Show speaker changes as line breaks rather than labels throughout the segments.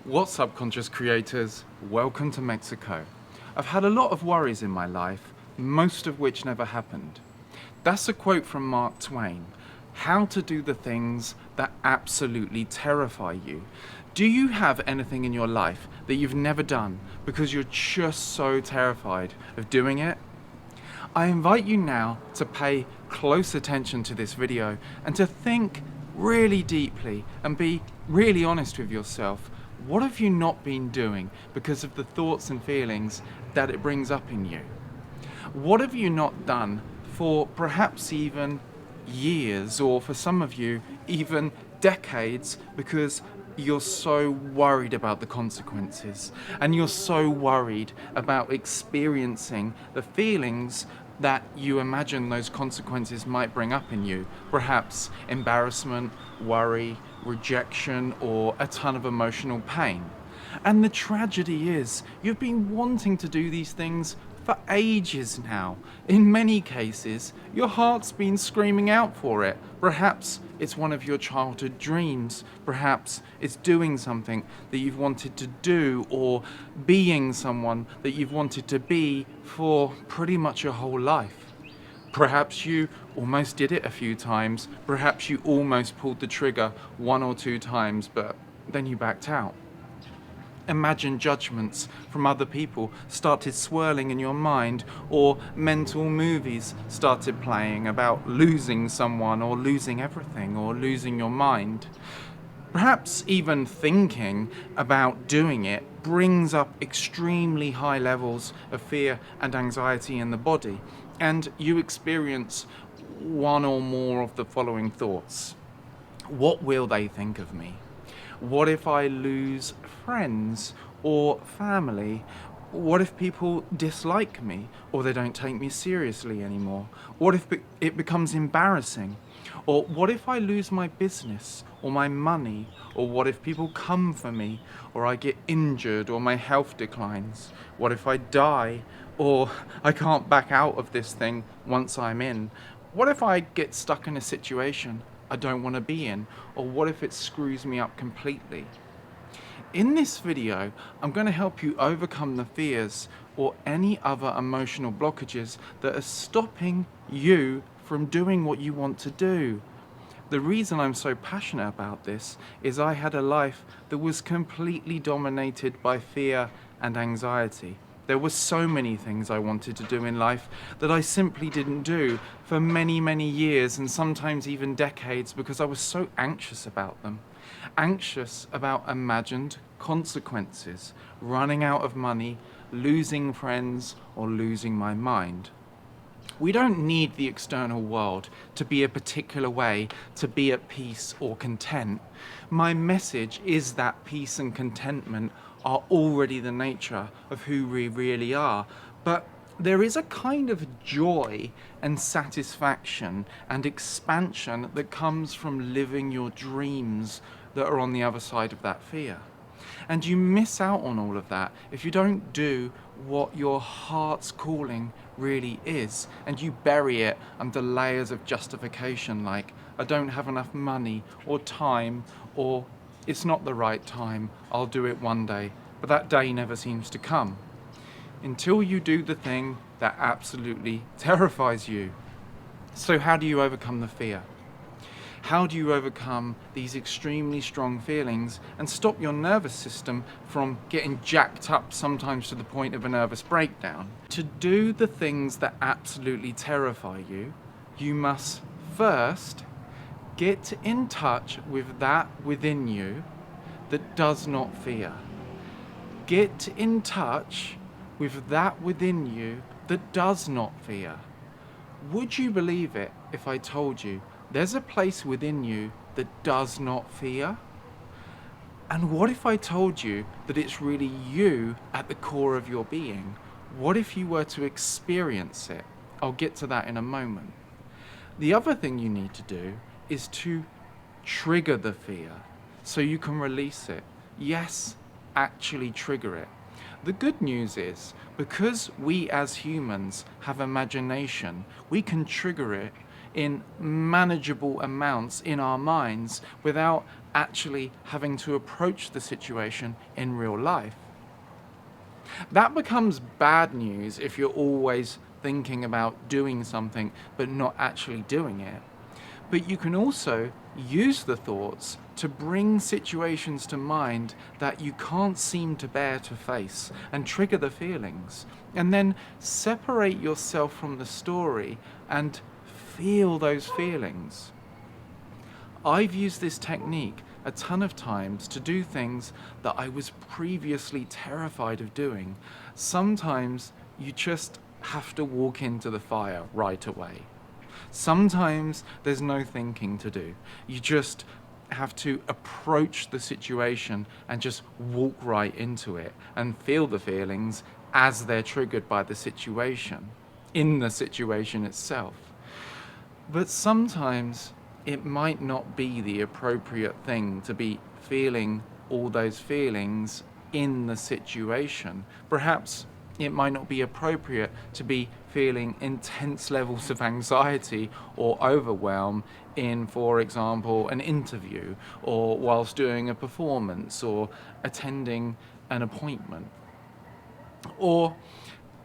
What's up, conscious creators? Welcome to Mexico. I've had a lot of worries in my life, most of which never happened. That's a quote from Mark Twain. How to do the things that absolutely terrify you. Do you have anything in your life that you've never done because you're just so terrified of doing it? I invite you now to pay close attention to this video and to think really deeply and be really honest with yourself. What have you not been doing because of the thoughts and feelings that it brings up in you? What have you not done for perhaps even years, or for some of you, even decades, because you're so worried about the consequences and you're so worried about experiencing the feelings that you imagine those consequences might bring up in you? Perhaps embarrassment, worry, rejection, or a ton of emotional pain. And the tragedy is, you've been wanting to do these things for ages now. In many cases, your heart's been screaming out for it. Perhaps it's one of your childhood dreams. Perhaps it's doing something that you've wanted to do, or being someone that you've wanted to be for pretty much your whole life. Perhaps you almost did it a few times. Perhaps you almost pulled the trigger 1 or 2 times, but then you backed out. Imagine judgments from other people started swirling in your mind, or mental movies started playing about losing someone, or losing everything, or losing your mind. Perhaps even thinking about doing it brings up extremely high levels of fear and anxiety in the body, and you experience one or more of the following thoughts. What will they think of me? What if I lose friends or family? What if people dislike me, or they don't take me seriously anymore? What if it becomes embarrassing? Or what if I lose my business or my money? Or what if people come for me, or I get injured, or my health declines? What if I die, or I can't back out of this thing once I'm in? What if I get stuck in a situation I don't want to be in? Or what if it screws me up completely? In this video, I'm going to help you overcome the fears or any other emotional blockages that are stopping you from doing what you want to do. The reason I'm so passionate about this is I had a life that was completely dominated by fear and anxiety. There were so many things I wanted to do in life that I simply didn't do for many, many years, and sometimes even decades, because I was so anxious about them. Anxious about imagined consequences, running out of money, losing friends, or losing my mind. We don't need the external world to be a particular way to be at peace or content. My message is that peace and contentment are already the nature of who we really are. But there is a kind of joy and satisfaction and expansion that comes from living your dreams that are on the other side of that fear. And you miss out on all of that if you don't do what your heart's calling really is, and you bury it under layers of justification like, I don't have enough money or time, or it's not the right time, I'll do it one day. But that day never seems to come until you do the thing that absolutely terrifies you. So how do you overcome the fear? How do you overcome these extremely strong feelings and stop your nervous system from getting jacked up, sometimes to the point of a nervous breakdown? To do the things that absolutely terrify you, you must first get in touch with that within you that does not fear. Get in touch with that within you that does not fear. Would you believe it if I told you there's a place within you that does not fear? And what if I told you that it's really you at the core of your being? What if you were to experience it? I'll get to that in a moment. The other thing you need to do is to trigger the fear so you can release it. Yes, actually trigger it. The good news is, because we as humans have imagination, we can trigger it in manageable amounts in our minds without actually having to approach the situation in real life. That becomes bad news if you're always thinking about doing something but not actually doing it. But you can also use the thoughts to bring situations to mind that you can't seem to bear to face and trigger the feelings, and then separate yourself from the story and feel those feelings. I've used this technique a ton of times to do things that I was previously terrified of doing. Sometimes you just have to walk into the fire right away. Sometimes there's no thinking to do. You just have to approach the situation and just walk right into it and feel the feelings as they're triggered by the situation, in the situation itself. But sometimes it might not be the appropriate thing to be feeling all those feelings in the situation. Perhaps it might not be appropriate to be feeling intense levels of anxiety or overwhelm in, for example, an interview, or whilst doing a performance, or attending an appointment. Or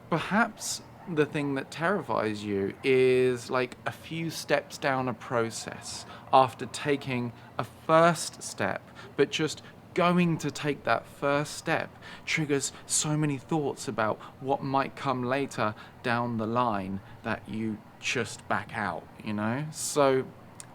perhaps the thing that terrifies you is like a few steps down a process after taking a first step, but just going to take that first step triggers so many thoughts about what might come later down the line that you just back out, So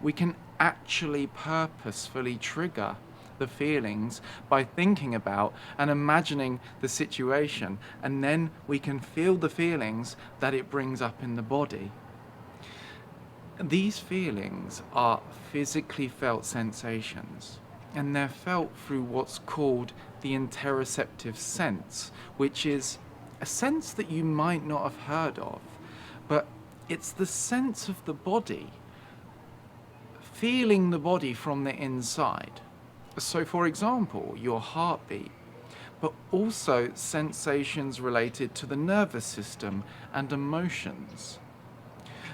we can actually purposefully trigger the feelings by thinking about and imagining the situation, and then we can feel the feelings that it brings up in the body. These feelings are physically felt sensations, and they're felt through what's called the interoceptive sense, which is a sense that you might not have heard of, but it's the sense of the body, feeling the body from the inside. So, for example, your heartbeat, but also sensations related to the nervous system and emotions.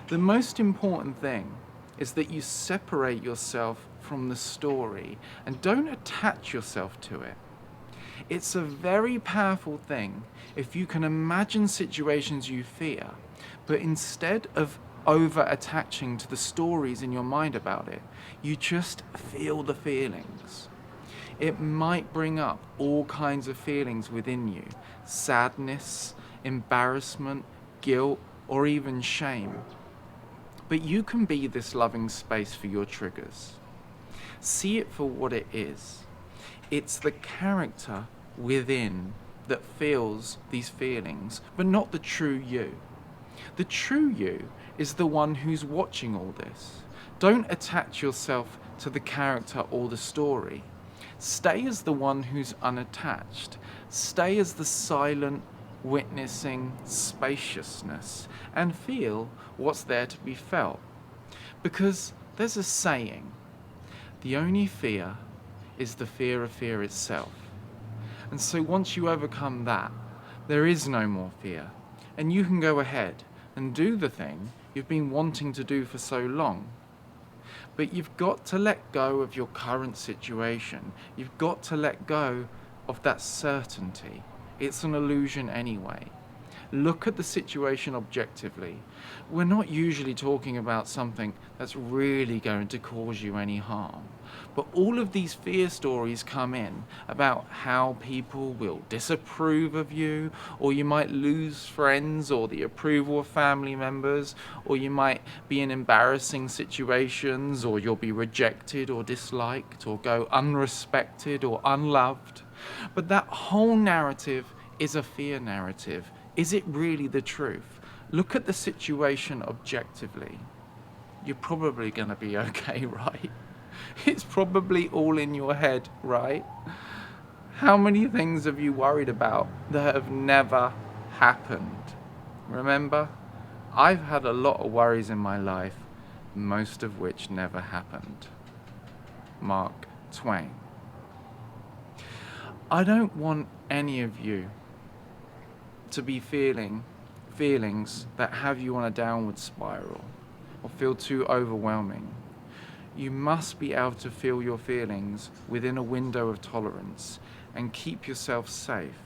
The most important thing is that you separate yourself from the story and don't attach yourself to it. It's a very powerful thing if you can imagine situations you fear, but instead of over-attaching to the stories in your mind about it, you just feel the feelings. It might bring up all kinds of feelings within you: sadness, embarrassment, guilt, or even shame. But you can be this loving space for your triggers. See it for what it is. It's the character within that feels these feelings, but not the true you. The true you is the one who's watching all this. Don't attach yourself to the character or the story. Stay as the one who's unattached. Stay as the silent, witnessing spaciousness, and feel what's there to be felt. Because there's a saying, the only fear is the fear of fear itself. And so once you overcome that, there is no more fear, and you can go ahead and do the thing you've been wanting to do for so long. But you've got to let go of your current situation. You've got to let go of that certainty. It's an illusion anyway. Look at the situation objectively. We're not usually talking about something that's really going to cause you any harm. But all of these fear stories come in about how people will disapprove of you, or you might lose friends or the approval of family members, or you might be in embarrassing situations, or you'll be rejected or disliked, or go unrespected or unloved. But that whole narrative is a fear narrative. Is it really the truth? Look at the situation objectively. You're probably going to be okay, right? It's probably all in your head, right? How many things have you worried about that have never happened? Remember, I've had a lot of worries in my life, most of which never happened. Mark Twain. I don't want any of you to be feeling feelings that have you on a downward spiral. or feel too overwhelming. You must be able to feel your feelings within a window of tolerance and keep yourself safe.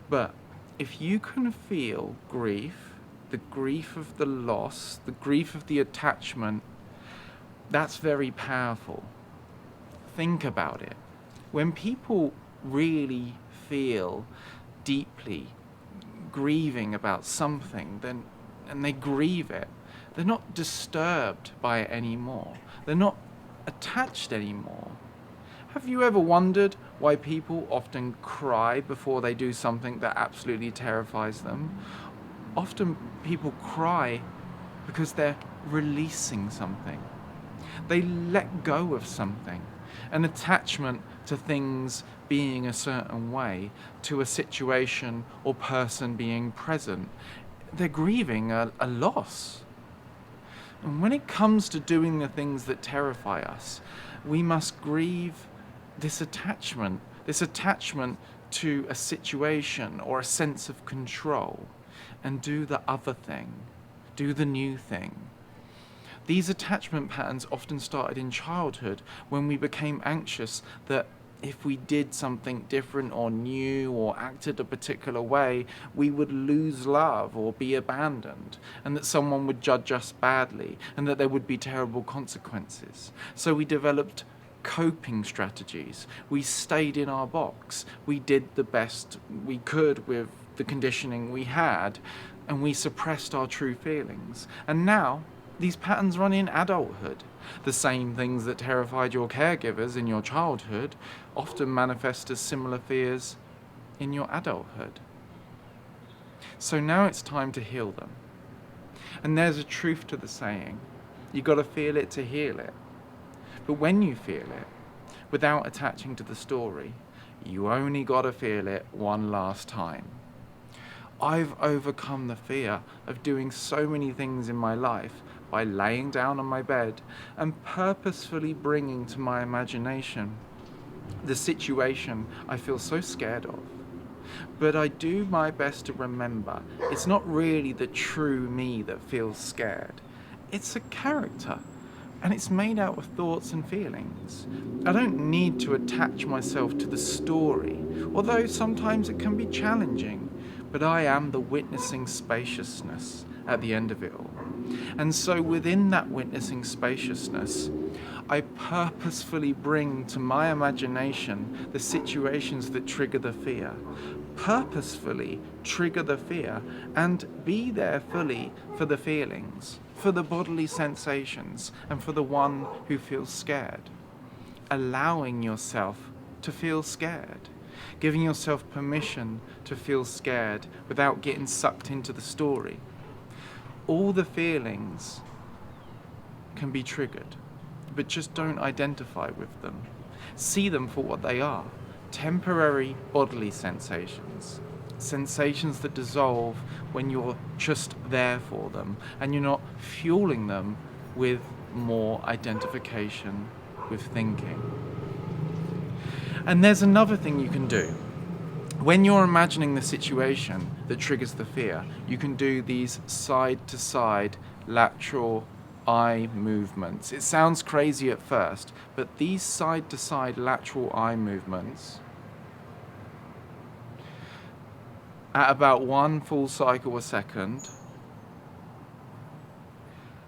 But if you can feel grief, the grief of the loss, the grief of the attachment, that's very powerful. Think about it. When people really feel deeply grieving about something, and they grieve it, they're not disturbed by it anymore. They're not attached anymore. Have you ever wondered why people often cry before they do something that absolutely terrifies them? Often people cry because they're releasing something. They let go of something. An attachment to things being a certain way, to a situation or person being present. They're grieving a loss. And when it comes to doing the things that terrify us, we must grieve this attachment to a situation or a sense of control, and do the other thing, do the new thing. These attachment patterns often started in childhood when we became anxious that if we did something different or new or acted a particular way, we would lose love or be abandoned, and that someone would judge us badly, and that there would be terrible consequences. So we developed coping strategies. We stayed in our box. We did the best we could with the conditioning we had, and we suppressed our true feelings. And now, these patterns run in adulthood. The same things that terrified your caregivers in your childhood often manifest as similar fears in your adulthood. So now it's time to heal them. And there's a truth to the saying, you got to feel it to heal it. But when you feel it, without attaching to the story, you only got to feel it one last time. I've overcome the fear of doing so many things in my life by laying down on my bed and purposefully bringing to my imagination the situation I feel so scared of. But I do my best to remember it's not really the true me that feels scared. It's a character, and it's made out of thoughts and feelings. I don't need to attach myself to the story, although sometimes it can be challenging, but I am the witnessing spaciousness at the end of it all. And so within that witnessing spaciousness, I purposefully bring to my imagination the situations that trigger the fear. Purposefully trigger the fear and be there fully for the feelings, for the bodily sensations, and for the one who feels scared. Allowing yourself to feel scared. Giving yourself permission to feel scared without getting sucked into the story. All the feelings can be triggered, but just don't identify with them. See them for what they are. Temporary bodily sensations. Sensations that dissolve when you're just there for them and you're not fueling them with more identification with thinking. And there's another thing you can do. When you're imagining the situation that triggers the fear, you can do these side-to-side lateral eye movements. It sounds crazy at first, but these side-to-side lateral eye movements, at about 1 full cycle a second,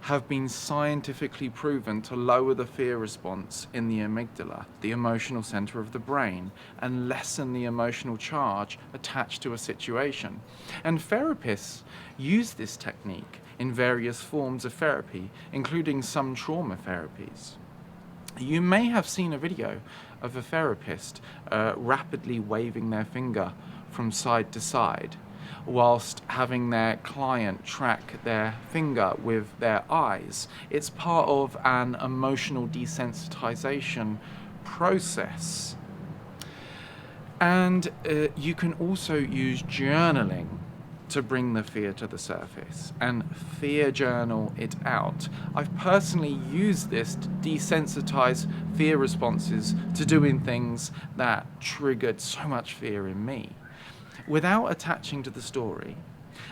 have been scientifically proven to lower the fear response in the amygdala, the emotional center of the brain, and lessen the emotional charge attached to a situation. And therapists use this technique in various forms of therapy, including some trauma therapies. You may have seen a video of a therapist rapidly waving their finger from side to side, whilst having their client track their finger with their eyes. It's part of an emotional desensitization process. And you can also use journaling to bring the fear to the surface and fear journal it out. I've personally used this to desensitize fear responses to doing things that triggered so much fear in me. Without attaching to the story,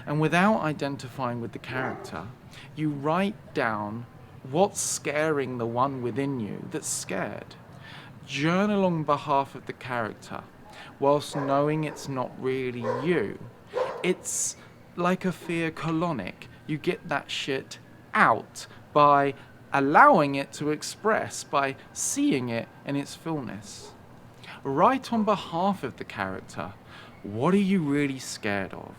And without identifying with the character, you write down what's scaring the one within you that's scared. Journal on behalf of the character, whilst knowing it's not really you. It's like a fear colonic. You get that shit out by allowing it to express, by seeing it in its fullness. Write on behalf of the character. What are you really scared of?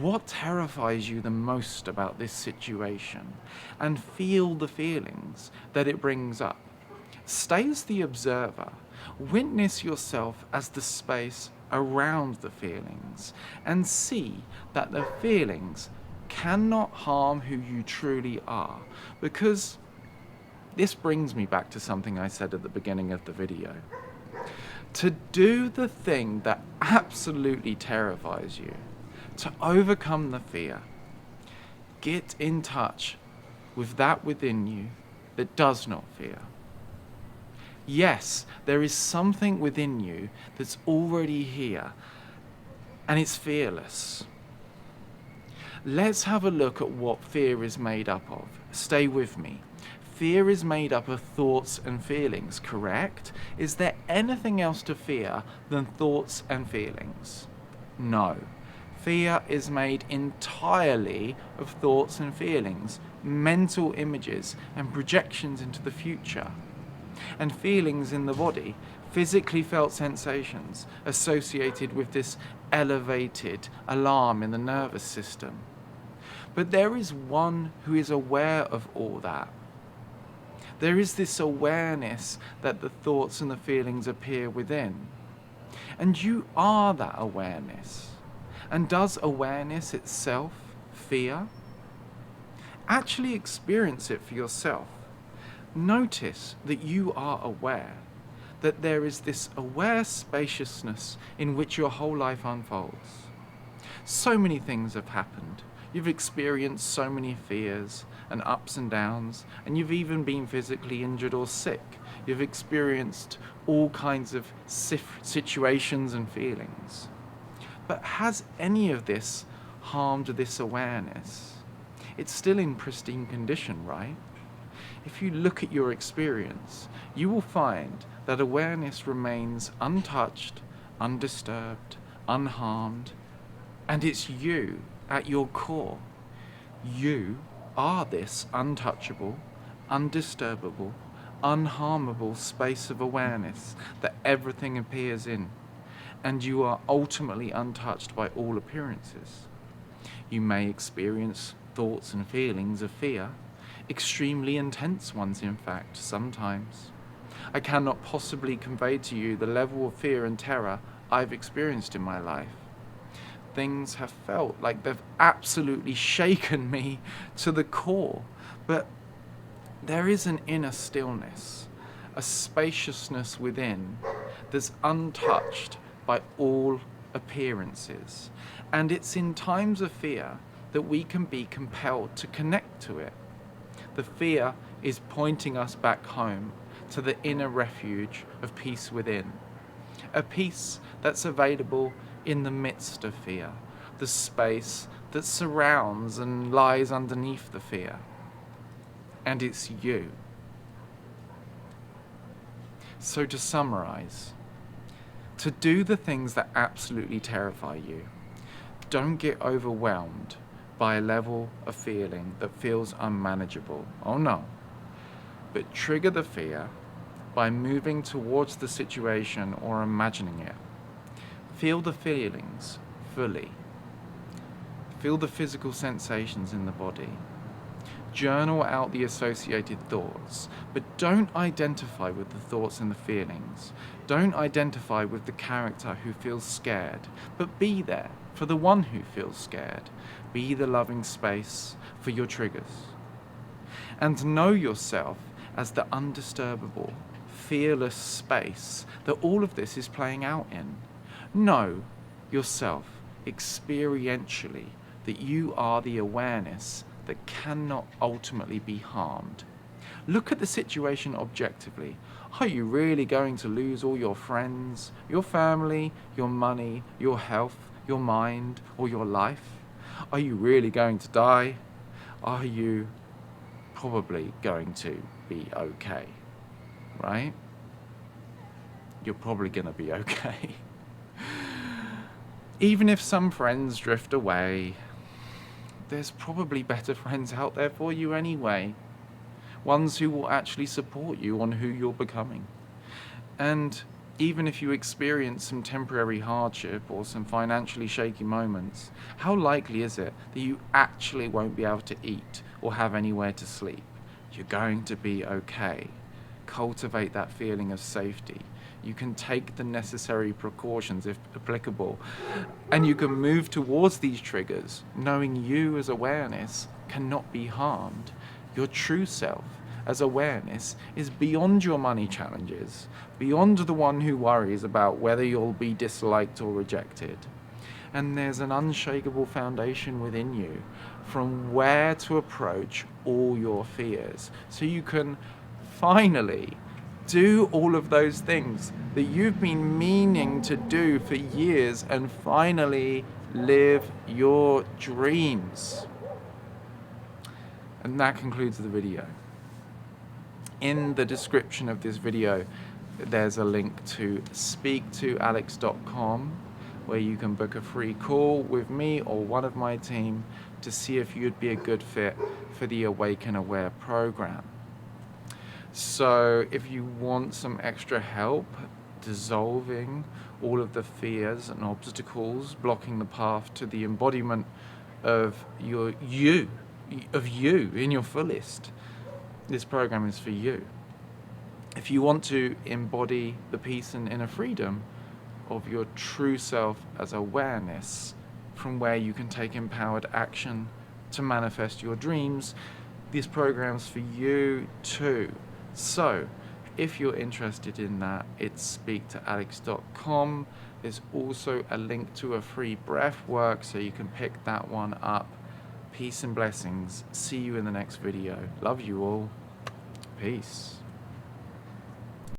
What terrifies you the most about this situation? And feel the feelings that it brings up. Stay as the observer. Witness yourself as the space around the feelings, and see that the feelings cannot harm who you truly are. Because this brings me back to something I said at the beginning of the video. To do the thing that absolutely terrifies you, to overcome the fear, get in touch with that within you that does not fear. Yes, there is something within you that's already here, and it's fearless. Let's have a look at what fear is made up of. Stay with me. Fear is made up of thoughts and feelings, correct? Is there anything else to fear than thoughts and feelings? No. Fear is made entirely of thoughts and feelings, mental images and projections into the future. And feelings in the body, physically felt sensations associated with this elevated alarm in the nervous system. But there is one who is aware of all that. There is this awareness that the thoughts and the feelings appear within. And you are that awareness. And does awareness itself fear? Actually experience it for yourself. Notice that you are aware, that there is this aware spaciousness in which your whole life unfolds. So many things have happened. You've experienced so many fears and ups and downs, and you've even been physically injured or sick. You've experienced all kinds of situations and feelings. But has any of this harmed this awareness? It's still in pristine condition, right? If you look at your experience, you will find that awareness remains untouched, undisturbed, unharmed, and it's you at your core. You are this untouchable, undisturbable, unharmable space of awareness that everything appears in, and you are ultimately untouched by all appearances. You may experience thoughts and feelings of fear, extremely intense ones in fact, sometimes. I cannot possibly convey to you the level of fear and terror I've experienced in my life. Things have felt like they've absolutely shaken me to the core, but there is an inner stillness, a spaciousness within that's untouched by all appearances, and it's in times of fear that we can be compelled to connect to it. The fear is pointing us back home to the inner refuge of peace within, a peace that's available in the midst of fear, the space that surrounds and lies underneath the fear. And it's you. So to summarize, to do the things that absolutely terrify you, don't get overwhelmed by a level of feeling that feels unmanageable. Oh no. But trigger the fear by moving towards the situation or imagining it. Feel the feelings fully. Feel the physical sensations in the body. Journal out the associated thoughts, but don't identify with the thoughts and the feelings. Don't identify with the character who feels scared, but be there for the one who feels scared. Be the loving space for your triggers. And know yourself as the undisturbable, fearless space that all of this is playing out in. Know yourself experientially that you are the awareness that cannot ultimately be harmed. Look at the situation objectively. Are you really going to lose all your friends, your family, your money, your health, your mind, or your life? Are you really going to die? Are you probably going to be okay? Right? You're probably going to be okay. Even if some friends drift away, there's probably better friends out there for you anyway. Ones who will actually support you on who you're becoming. And even if you experience some temporary hardship or some financially shaky moments, how likely is it that you actually won't be able to eat or have anywhere to sleep? You're going to be okay. Cultivate that feeling of safety. You can take the necessary precautions if applicable, and you can move towards these triggers knowing you as awareness cannot be harmed. Your true self as awareness is beyond your money challenges, beyond the one who worries about whether you'll be disliked or rejected. And there's an unshakable foundation within you from where to approach all your fears, so you can finally do all of those things that you've been meaning to do for years and finally live your dreams. And that concludes the video. In the description of this video, there's a link to speaktoalex.com where you can book a free call with me or one of my team to see if you'd be a good fit for the Awaken Aware program. So if you want some extra help dissolving all of the fears and obstacles blocking the path to the embodiment of you in your fullest, this program is for you. If you want to embody the peace and inner freedom of your true self as awareness, from where you can take empowered action to manifest your dreams, this program's for you too. So, if you're interested in that, it's speaktoalex.com. There's also a link to a free breath work, so you can pick that one up. Peace and blessings. See you in the next video. Love you all. Peace.